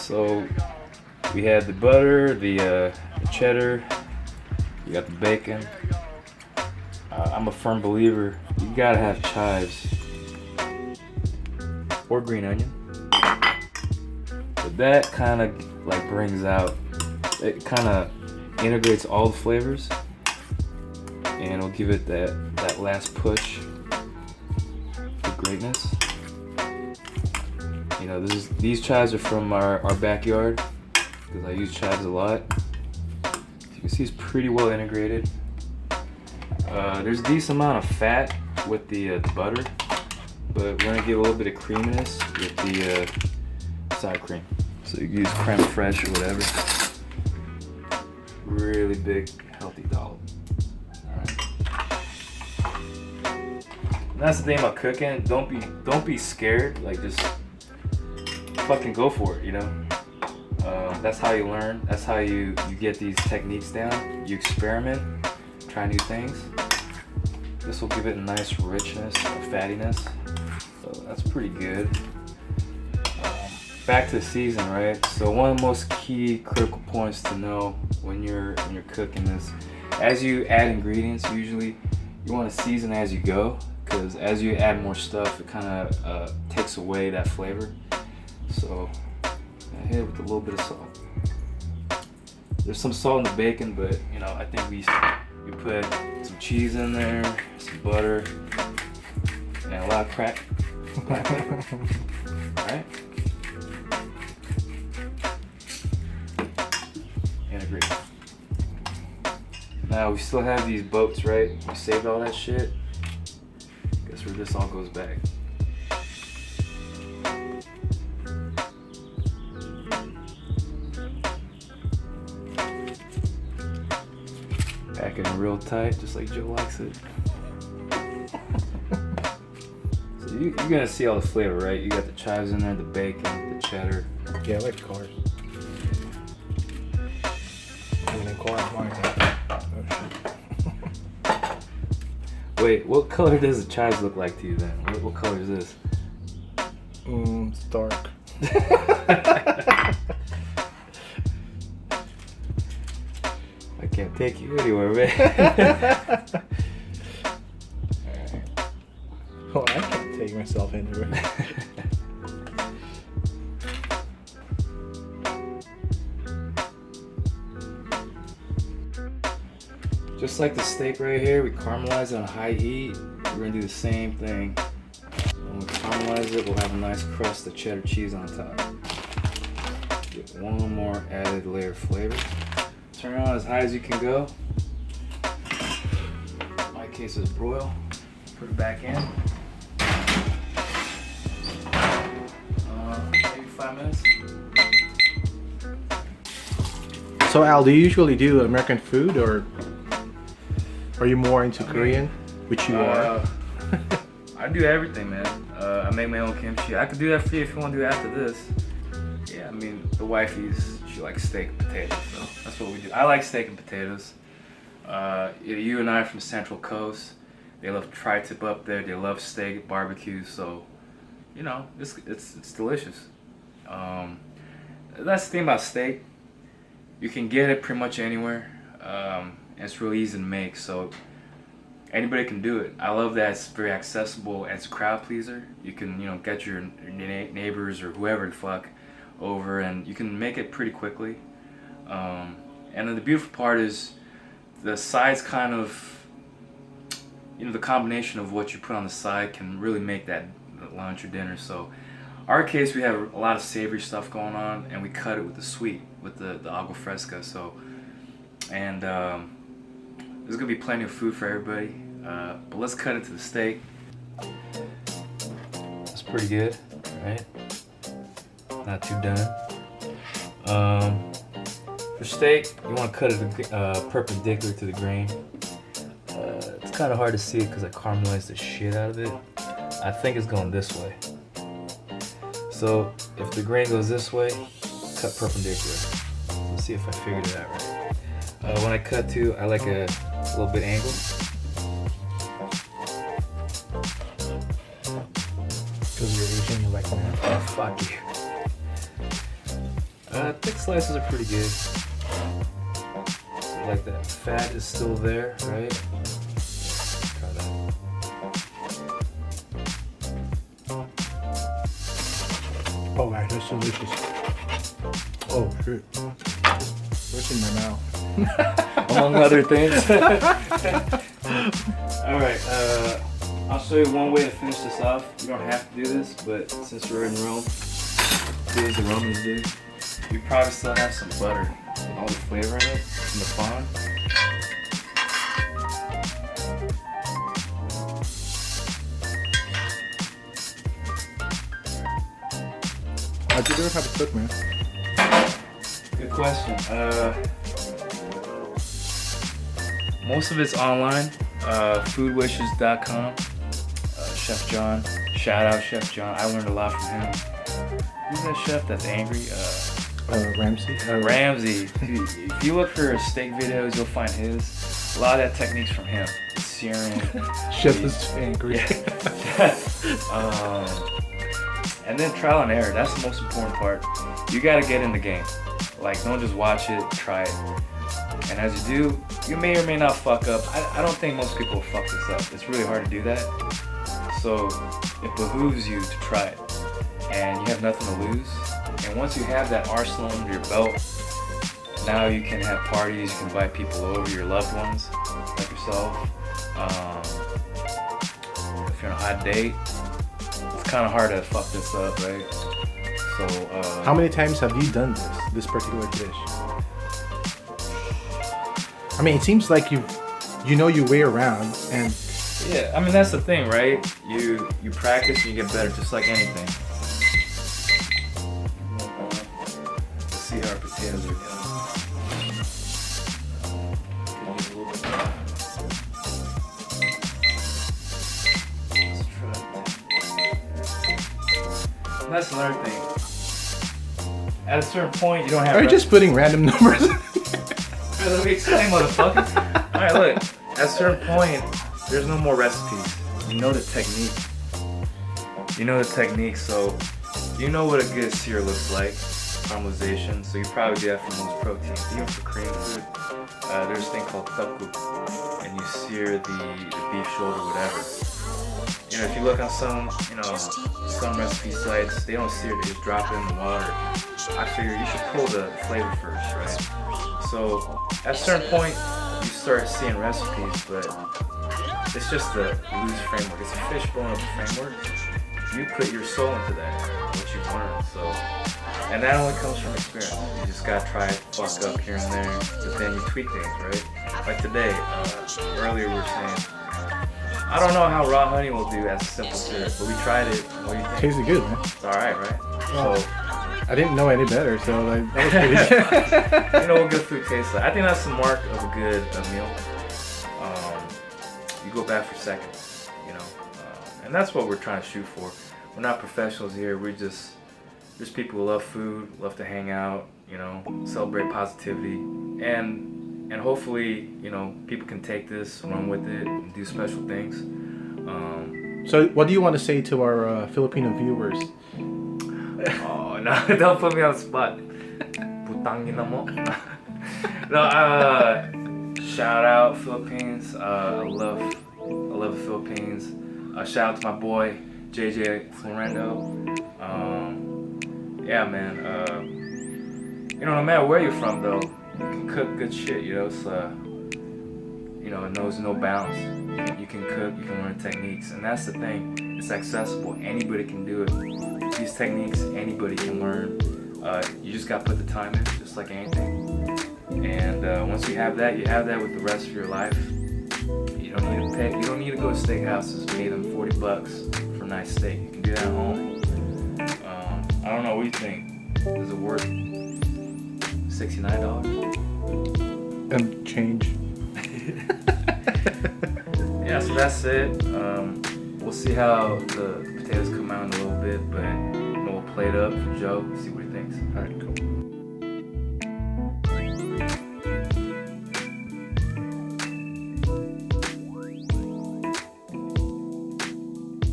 So we had the butter, the cheddar, you got the bacon. I'm a firm believer, you gotta have chives or green onion. But that kind of like brings out, it kind of integrates all the flavors and it'll give it that last push to greatness. You know, these chives are from our backyard because I use chives a lot. You can see it's pretty well integrated. There's a decent amount of fat with the butter, but we're gonna get a little bit of creaminess with the sour cream. So you can use creme fraiche or whatever. Really big, healthy dollop. And that's the thing about cooking. Don't be scared. Like just fucking go for it. You know. That's how you learn. That's how you get these techniques down. You experiment, try new things. This will give it a nice richness, a fattiness. So that's pretty good. Back to the season, right? So one of the most key critical points to know when you're cooking is, as you add ingredients, usually you want to season as you go, because as you add more stuff, it kind of takes away that flavor. So I hit it with a little bit of salt. There's some salt in the bacon, but you know, I think we put some cheese in there, some butter, and a lot of crack. Black pepper. All right. Integrate. Now we still have these boats, right? We saved all that shit. Guess where this all goes back. Packing real tight, just like Joe likes it. So you're gonna see all the flavor, right? You got the chives in there, the bacon, the cheddar. Yeah, I like cars. And then cars, mine's like, oh shit. Wait, what color does the chives look like to you then? What color is this? It's dark. I can't take you anywhere, man. Oh, I can't take myself anywhere. Just like the steak right here, we caramelize it on high heat. We're gonna do the same thing. When we caramelize it, we'll have a nice crust of cheddar cheese on top. Get one more added layer of flavor. Turn it on as high as you can go. In my case is broil. Put it back in. Maybe 5 minutes. So Al, do you usually do American food, or are you more into Korean? Which you are. I do everything, man. I make my own kimchi. I could do that for you if you want to do it after this. Yeah, I mean, the wifey's, she likes steak and potatoes, so that's what we do. I like steak and potatoes. You and I are from Central Coast. They love tri-tip up there. They love steak, barbecue, so, you know, it's delicious. That's the thing about steak. You can get it pretty much anywhere. And it's really easy to make, so anybody can do it. I love that it's very accessible and it's a crowd pleaser. You can, you know, get your neighbors or whoever the fuck over and you can make it pretty quickly. And then the beautiful part is the sides kind of, you know, the combination of what you put on the side can really make that lunch or dinner. So our case, we have a lot of savory stuff going on and we cut it with the sweet, with the agua fresca. So, and there's gonna be plenty of food for everybody, but let's cut into the steak. That's pretty good, right? Not too done. For steak, you want to cut it perpendicular to the grain. It's kind of hard to see it because I caramelized the shit out of it. I think it's going this way. So if the grain goes this way, cut perpendicular. Let's see if I figured it out right. When I cut too, I like a little bit angled. Because you're Asian, you like that. Oh, fuck you. slices are pretty good. Like that fat is still there, right? Try that. Oh, man, that's delicious. Oh, shit. What's in my mouth? Among other things. All right, I'll show you one way to finish this off. You don't have to do this, but since we're in Rome, do as the Romans do. You probably still have some butter with all the flavor in it from the fawn. How'd you learn how to cook, man? Good question. Most of it's online. Foodwishes.com. Chef John. Shout out Chef John. I learned a lot from him. Who's that chef that's angry? Ramsay? Ramsay. If you look for steak videos, you'll find his. A lot of that technique's from him. Searing. Chef is angry. Yeah. And then trial and error. That's the most important part. You gotta get in the game. Like, don't just watch it, try it. And as you do, you may or may not fuck up. I don't think most people will fuck this up. It's really hard to do that. So it behooves you to try it. And you have nothing to lose. And once you have that arsenal under your belt, now you can have parties, you can invite people over, your loved ones, like yourself. If you're on a hot date, it's kind of hard to fuck this up, right? So, how many times have you done this particular dish? I mean, it seems like you know your way around, and yeah, I mean that's the thing, right? You practice and you get better, just like anything. Let's see how our potatoes are going. That's another thing. At a certain point, you don't have. Are you just putting random numbers? Let me explain, motherfucker. All right, look. At a certain point, there's no more recipes. You know the technique. You know the technique, so you know what a good sear looks like. Caramelization. So you probably do that for most proteins. Even for Korean food, there's a thing called tteokguk, and you sear the beef shoulder, whatever. You know, if you look on some recipe sites, they don't sear it, they just drop it in the water. I figure you should pull the flavor first, right? So at a certain point, you start seeing recipes, but it's just a loose framework. It's a fishbone of a framework. You put your soul into that, what you've learned. So, and that only comes from experience. You just gotta try it, fuck up here and there, but then you tweak things, right? Like today, earlier we were saying, I don't know how raw honey will do as a simple syrup, but we tried it. What do you think? Tasted good, man. It's alright, right? Well, So, I didn't know any better, so that was pretty good. you know what good food tastes like. I think that's the mark of a good meal. You go back for seconds, you know, and that's what we're trying to shoot for. We're not professionals here. We're just people who love food, love to hang out, you know, celebrate positivity, and hopefully, you know, people can take this, run with it, and do special things. So, what do you want to say to our Filipino viewers? Oh no! Don't put me on the spot. Putangina mo. No, shout out Philippines. I love the Philippines. Shout out to my boy JJ Florendo. Yeah, man. You know, no matter where you're from, though, you can cook good shit. You know, it's you know, it knows no bounds. You can cook, you can learn techniques, and that's the thing. It's accessible. Anybody can do it. These techniques, anybody can learn. You just gotta put the time in, just like anything. And once you have that with the rest of your life. You don't need to pay. You don't need to go to steakhouses and pay them $40 for a nice steak. You can do that at home. I don't know. What do you think? Is it worth $69? And change. Yeah, so that's it. We'll see how the potatoes come out in a little bit, but we'll plate up for Joe, see what he thinks. All right, cool.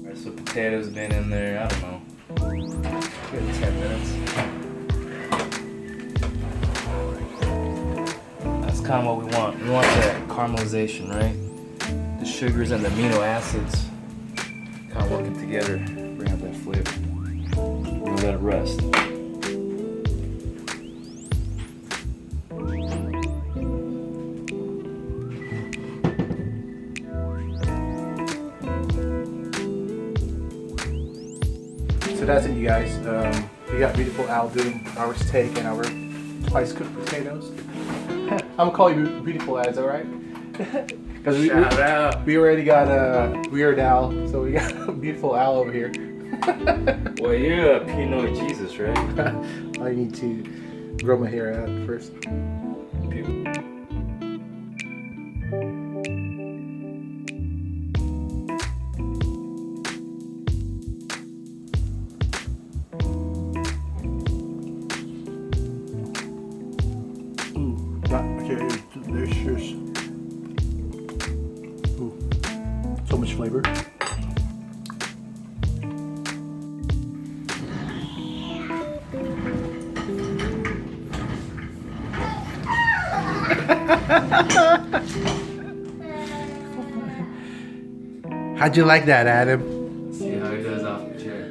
Alright, so potatoes have been in there, I don't know, good 10 minutes. kind of what we want. We want that caramelization, right? The sugars and the amino acids kind of working together, bring out that flavor. We're gonna let it rest. So that's it, you guys. We got beautiful Al doing our steak and our twice cooked potatoes. I'm gonna call you beautiful Al, is that right? Because Shout out. we already got Weird Al, so we got beautiful Al over here. Well, you're a Pinot Jesus, right? I need to grow my hair out first. Okay, delicious. Ooh, so much flavor. How'd you like that, Adam? See how he does off the chair.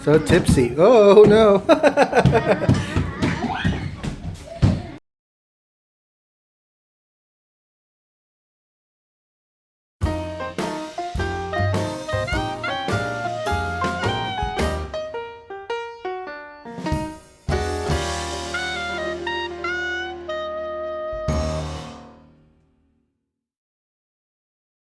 So tipsy. Oh no.